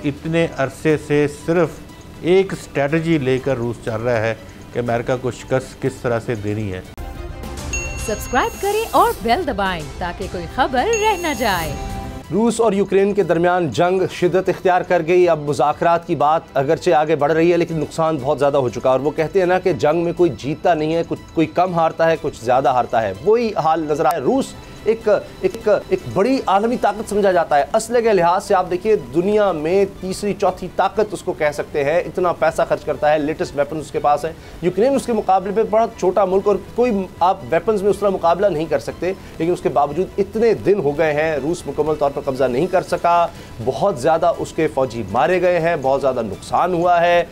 इतने अरसे से सिर्फ एक स्ट्रेटजी लेकर रूस चल रहा है कि अमेरिका को शिकस्त किस तरह से देनी है। सब्सक्राइब करें और बेल दबाएं ताकि कोई खबर रह न जाए। रूस और यूक्रेन के दरमियान जंग शिद्दत इख्तियार कर गई। अब मुज़ाकरात की बात अगरचे आगे बढ़ रही है, लेकिन नुकसान बहुत ज़्यादा हो चुका है। और वो कहते हैं ना कि जंग में कोई जीतता नहीं है, कोई कम हारता है, कुछ ज़्यादा हारता है। वही हाल नजर आया। रूस एक बड़ी आलमी ताकत समझा जाता है। असले के लिहाज से आप देखिए, दुनिया में तीसरी चौथी ताकत उसको कह सकते हैं। इतना पैसा खर्च करता है, लेटेस्ट वेपन उसके पास है। यूक्रेन उसके मुकाबले पे बड़ा छोटा मुल्क और कोई आप वेपन्स में उसका मुकाबला नहीं कर सकते। लेकिन उसके बावजूद इतने दिन हो गए हैं, रूस मुकम्मल तौर पर कब्जा नहीं कर सका। बहुत ज़्यादा उसके फौजी मारे गए हैं, बहुत ज़्यादा नुकसान हुआ है।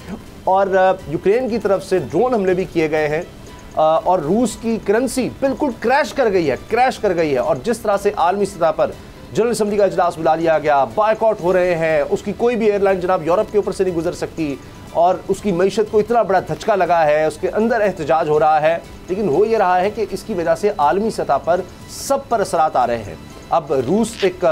और यूक्रेन की तरफ से ड्रोन हमले भी किए गए हैं। और रूस की करेंसी बिल्कुल क्रैश कर गई है। और जिस तरह से आलमी सतह पर जनरल असेंबली का इजलास बुला लिया गया, बायकॉट हो रहे हैं, उसकी कोई भी एयरलाइन जनाब यूरोप के ऊपर से नहीं गुजर सकती, और उसकी मईशत को इतना बड़ा धचका लगा है, उसके अंदर एहतजाज हो रहा है। लेकिन हो ये रहा है कि इसकी वजह से आलमी सतह पर सब पर असरात आ रहे हैं। अब रूस एक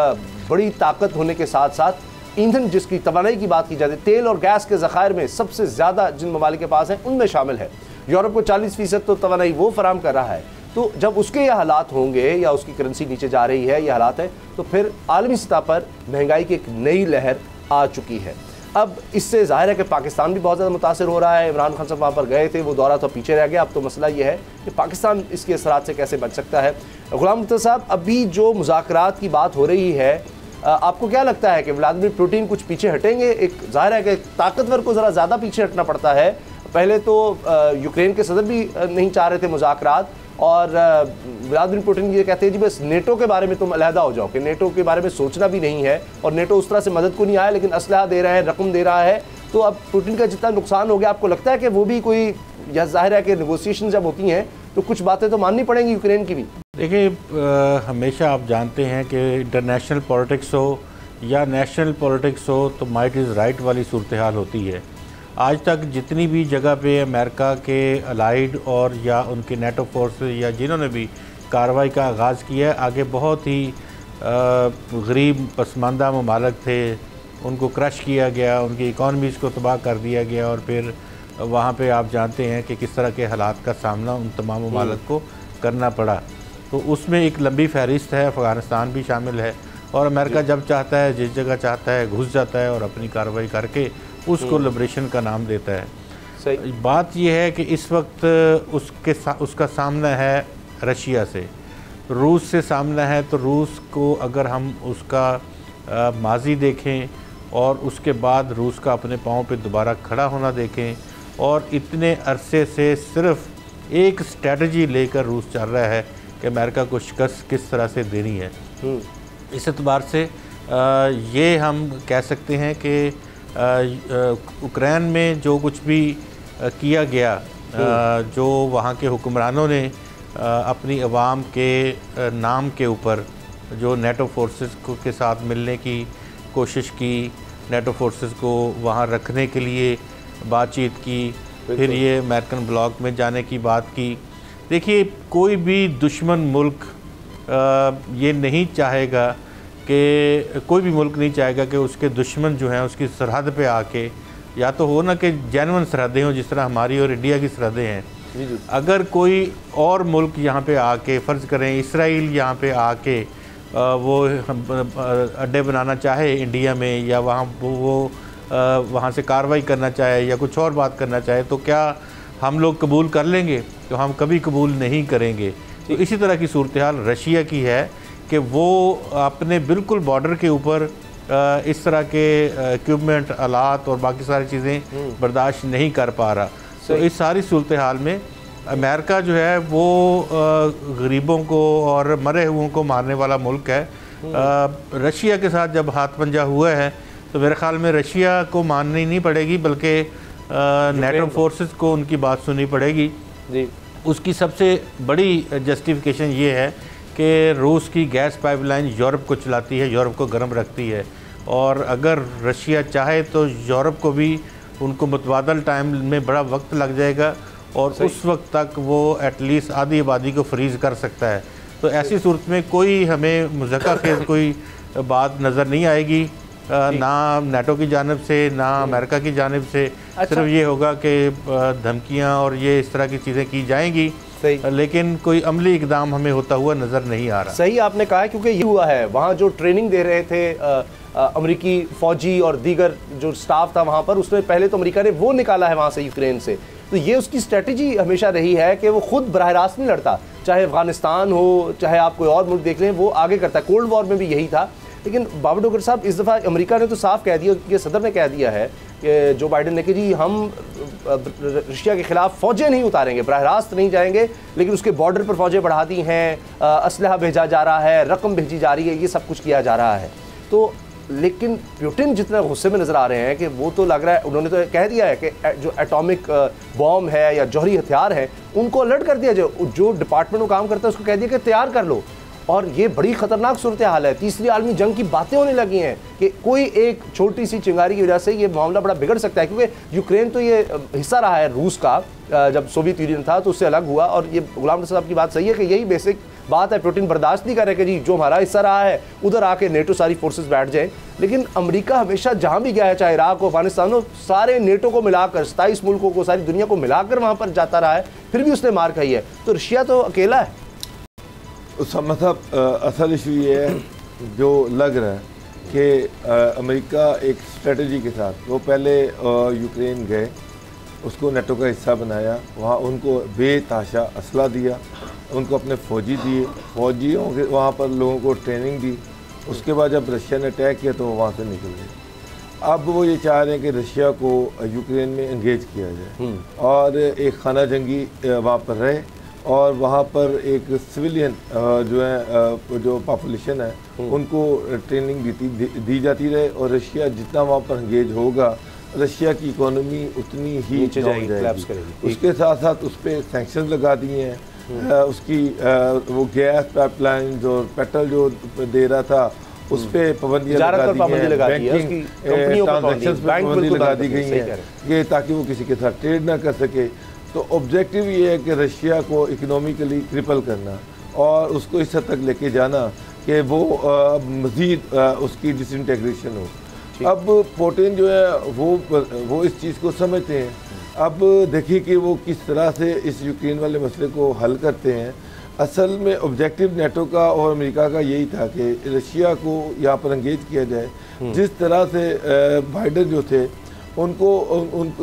बड़ी ताकत होने के साथ साथ ईंधन, जिसकी तवानाई की बात की जाती है, तेल और गैस के ज़खायर में सबसे ज़्यादा जिन ममालिक के पास हैं उनमें शामिल है। यूरोप को 40% तो तवानाई वो फराम कर रहा है। तो जब उसके ये हालात होंगे या उसकी करेंसी नीचे जा रही है, ये हालात है, तो फिर आलमी सतह पर महंगाई की एक नई लहर आ चुकी है। अब इससे जाहिर है कि पाकिस्तान भी बहुत ज़्यादा मुतासर हो रहा है। इमरान खान साहब वहाँ पर गए थे, वो दौरा तो पीछे रह गया। अब तो मसला ये है कि पाकिस्तान इसके असरात से कैसे बच सकता है। गुलाम मुफ्ती साहब, अभी जो मुज़ाकरात की बात हो रही है, आपको क्या लगता है कि व्लादिमीर पुतिन कुछ पीछे हटेंगे? एक जाहिर है कि ताकतवर को ज़रा ज़्यादा पीछे हटना पड़ता है। पहले तो यूक्रेन के सदर भी नहीं चाह रहे थे मुज़ाकरात, और व्लादिमीर पुतिन ये कहते हैं जी बस नेटो के बारे में तुम अलहदा हो जाओ, कि नेटो के बारे में सोचना भी नहीं है। और नेटो उस तरह से मदद को नहीं आया, लेकिन असलहा दे रहा है, रकम दे रहा है। तो अब पुतिन का जितना नुकसान हो गया, आपको लगता है कि वो भी कोई, या जाहिर है कि नेगोशिएशन जब होती हैं तो कुछ बातें तो माननी पड़ेंगी यूक्रेन की भी? देखिए, हमेशा आप जानते हैं कि इंटरनेशनल पॉलिटिक्स हो या नेशनल पॉलिटिक्स हो, तो माइट इज़ राइट वाली सूरत हाल होती है। आज तक जितनी भी जगह पे अमेरिका के अलाइड और या उनके नेटो फोर्स या जिन्होंने भी कार्रवाई का आगाज़ किया है, आगे बहुत ही गरीब पसमानदा ममालिक थे, उनको क्रश किया गया, उनकी इकॉनमीज़ को तबाह कर दिया गया। और फिर वहाँ पे आप जानते हैं कि किस तरह के हालात का सामना उन तमाम ममालिक को करना पड़ा। तो उसमें एक लंबी फहरिस्त है, अफ़गानिस्तान भी शामिल है। और अमेरिका जब चाहता है, जिस जगह चाहता है, घुस जाता है और अपनी कार्रवाई करके उसको लिबरेशन का नाम देता है। सही बात यह है कि इस वक्त उसका सामना है रशिया से, रूस से सामना है। तो रूस को अगर हम उसका माजी देखें और उसके बाद रूस का अपने पाँव पे दोबारा खड़ा होना देखें, और इतने अरसे से सिर्फ एक स्ट्रेटजी लेकर रूस चल रहा है कि अमेरिका को शिकस्त किस तरह से देनी है। इस एतबार से ये हम कह सकते हैं कि यूक्रेन में जो कुछ भी किया गया, जो वहाँ के हुक्मरानों ने अपनी अवाम के नाम के ऊपर जो नेटो फोर्सेस के साथ मिलने की कोशिश की, नेटो फोर्सेस को वहाँ रखने के लिए बातचीत की, फिर ये अमेरिकन ब्लॉक में जाने की बात की। देखिए, कोई भी दुश्मन मुल्क ये नहीं चाहेगा कि, कोई भी मुल्क नहीं चाहेगा कि उसके दुश्मन जो हैं उसकी सरहद पे आके, या तो हो ना कि जेन्युइन सरहदें हों जिस तरह हमारी और इंडिया की सरहदें हैं। अगर कोई और मुल्क यहाँ पे आके, फ़र्ज़ करें इसराइल यहाँ पे आके वो अड्डे बनाना चाहे इंडिया में, या वहाँ से कार्रवाई करना चाहे या कुछ और बात करना चाहे, तो क्या हम लोग कबूल कर लेंगे? तो हम कभी कबूल नहीं करेंगे। तो इसी तरह की सूरत हाल रशिया की है कि वो अपने बिल्कुल बॉर्डर के ऊपर इस तरह के इक्विपमेंट, आलात और बाकी सारी चीज़ें बर्दाश्त नहीं कर पा रहा। तो इस सारी सूरत हाल में अमेरिका जो है वो गरीबों को और मरे हुओं को मारने वाला मुल्क है। रशिया के साथ जब हाथ पंजा हुआ है तो मेरे ख्याल में रशिया को माननी नहीं पड़ेगी, बल्कि नेटो फोर्सेस को उनकी बात सुननी पड़ेगी जी। उसकी सबसे बड़ी जस्टिफिकेशन ये है कि रूस की गैस पाइपलाइन यूरोप को चलाती है, यूरोप को गर्म रखती है, और अगर रशिया चाहे तो यूरोप को भी उनको मुतबादल टाइम में बड़ा वक्त लग जाएगा, और उस वक्त तक वो एटलीस्ट आधी आबादी को फ्रीज़ कर सकता है। तो ऐसी सूरत में कोई हमें मुज़क्का खेज़ कोई बात नज़र नहीं आएगी। ना नाटो की जानिब से ना अमेरिका की जानिब से। अच्छा। सिर्फ ये होगा कि धमकियाँ और ये इस तरह की चीज़ें की जाएंगी, लेकिन कोई अमली इकदाम हमें होता हुआ नज़र नहीं आ रहा। सही आपने कहा है, क्योंकि ये हुआ है वहाँ जो ट्रेनिंग दे रहे थे अमेरिकी फ़ौजी और दीगर जो स्टाफ था वहाँ पर, उसमें पहले तो अमेरिका ने वो निकाला है वहाँ से यूक्रेन से। तो ये उसकी स्ट्रेटजी हमेशा रही है कि वो खुद बराह रास्त नहीं लड़ता, चाहे अफगानिस्तान हो चाहे आप कोई और मुल्क देख लें, वो आगे करता है। कोल्ड वॉर में भी यही था। लेकिन बाबर डोगर साहब, इस दफ़ा अमेरिका ने तो साफ कह दिया, कि सदर ने कह दिया है कि जो बाइडन ने कि जी हम रशिया के खिलाफ फ़ौजें नहीं उतारेंगे, बराह रास्त नहीं जाएंगे, लेकिन उसके बॉर्डर पर फ़ौजें बढ़ा दी हैं, असलहा भेजा जा रहा है, रकम भेजी जा रही है, ये सब कुछ किया जा रहा है। तो लेकिन पुतिन जितना गुस्से में नज़र आ रहे हैं कि वो तो लग रहा है, उन्होंने तो कह दिया है कि जो एटॉमिक बॉम्ब है या जौहरी हथियार है उनको अलर्ट कर दिया जाए, जो डिपार्टमेंट में काम करता है उसको कह दिया कि तैयार कर लो। और ये बड़ी ख़तरनाक सूरत हाल है। तीसरी आलमी जंग की बातें होने लगी हैं कि कोई एक छोटी सी चिंगारी की वजह से ये मामला बड़ा बिगड़ सकता है, क्योंकि यूक्रेन तो ये हिस्सा रहा है रूस का, जब सोवियत यूनियन था तो उससे अलग हुआ। और ये गुलाम नबी साहब की बात सही है कि यही बेसिक बात है। पुतिन बर्दाश्त नहीं कर रहे कि जी जो हमारा हिस्सा रहा है उधर आके नेटो सारी फोर्सेस बैठ जाए। लेकिन अमेरिका हमेशा जहाँ भी गया है, चाहे इराक हो, अफगानिस्तान हो, सारे नेटो को मिलाकर 27 मुल्कों को, सारी दुनिया को मिलाकर वहाँ पर जाता रहा है, फिर भी उसने मार खाई है। तो रशिया तो अकेला है। उसामा साहब, असल इशू ये है जो लग रहा है कि अमेरिका एक स्ट्रेटजी के साथ, वो पहले यूक्रेन गए, उसको नेटो का हिस्सा बनाया, वहाँ उनको बेतहाशा असला दिया, उनको अपने फ़ौजी दिए, फ़ौजियों के वहाँ पर लोगों को ट्रेनिंग दी। उसके बाद जब रशिया ने अटैक किया तो वो वहाँ से निकल गए। अब वो ये चाह रहे हैं कि रशिया को यूक्रेन में इंगेज किया जाए और एक खाना जंगी वहाँ पर रहे, और वहाँ पर एक सिविलियन जो है जो पॉपुलेशन है उनको ट्रेनिंग दी जाती रहे, और रशिया जितना वहाँ पर इंगेज होगा रशिया की इकोनॉमी उतनी ही नीचे जाएगी। उसके साथ साथ उस पर सैंक्शन लगा दिए हैं, उसकी वो गैस पाइपलाइन और पेट्रोल जो दे रहा था उस पर पाबंदियाँ लगा दी हैं, बैंकिंग ट्रांजेक्शन्स पर पाबंदी लगा दी गई है कि ताकि वो किसी के साथ ट्रेड ना कर सके। तो ऑब्जेक्टिव ये है कि रशिया को इकोनॉमिकली क्रिपल करना और उसको इस हद तक लेके जाना कि वो मज़ीद उसकी डिसइंटेग्रेशन हो। अब पुतिन जो है वो इस चीज़ को समझते हैं। अब देखिए कि वो किस तरह से इस यूक्रेन वाले मसले को हल करते हैं। असल में ऑब्जेक्टिव नेटो का और अमेरिका का यही था कि रशिया को यहाँ पर एंगेज किया जाए। जिस तरह से बाइडन जो थे उनको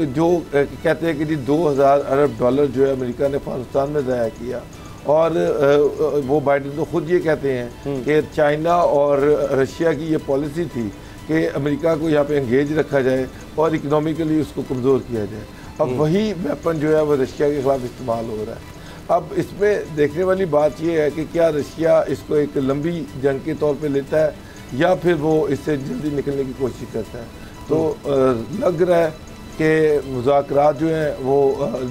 जो कहते हैं कि जी 2000 अरब डॉलर जो है अमेरिका ने अफगानिस्तान में ज़ाया किया, और वो बाइडन तो खुद ये कहते हैं कि चाइना और रशिया की ये पॉलिसी थी कि अमेरिका को यहाँ पे एंगेज रखा जाए और इकोनॉमिकली उसको कमज़ोर किया जाए। अब वही वेपन जो है वो रशिया के ख़िलाफ़ इस्तेमाल हो रहा है। अब इसमें देखने वाली बात यह है कि क्या रशिया इसको एक लंबी जंग के तौर पे लेता है या फिर वो इससे जल्दी निकलने की कोशिश करता है। तो लग रहा है कि मुज़ाकरात जो हैं वो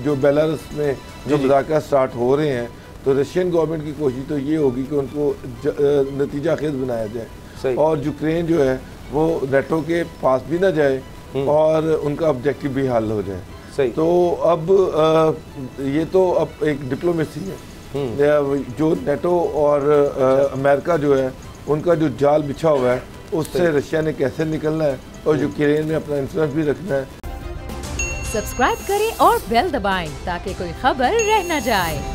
जो बेलारूस में जो मुज़ाकरात स्टार्ट हो रहे हैं, तो रशियन गवर्नमेंट की कोशिश तो ये होगी कि उनको नतीजा खेज बनाया जाए और यूक्रेन जो है वो नेटो के पास भी ना जाए और उनका ऑब्जेक्टिव भी हल हो जाए। तो अब ये तो अब एक डिप्लोमेसी है जो नेटो और अमेरिका जो है उनका जो जाल बिछा हुआ है उससे रशिया ने कैसे निकलना है और यूक्रेन में अपना इंफ्लुएंस भी रखना है। सब्सक्राइब करें और बेल दबाएं ताकि कोई खबर रह न जाए।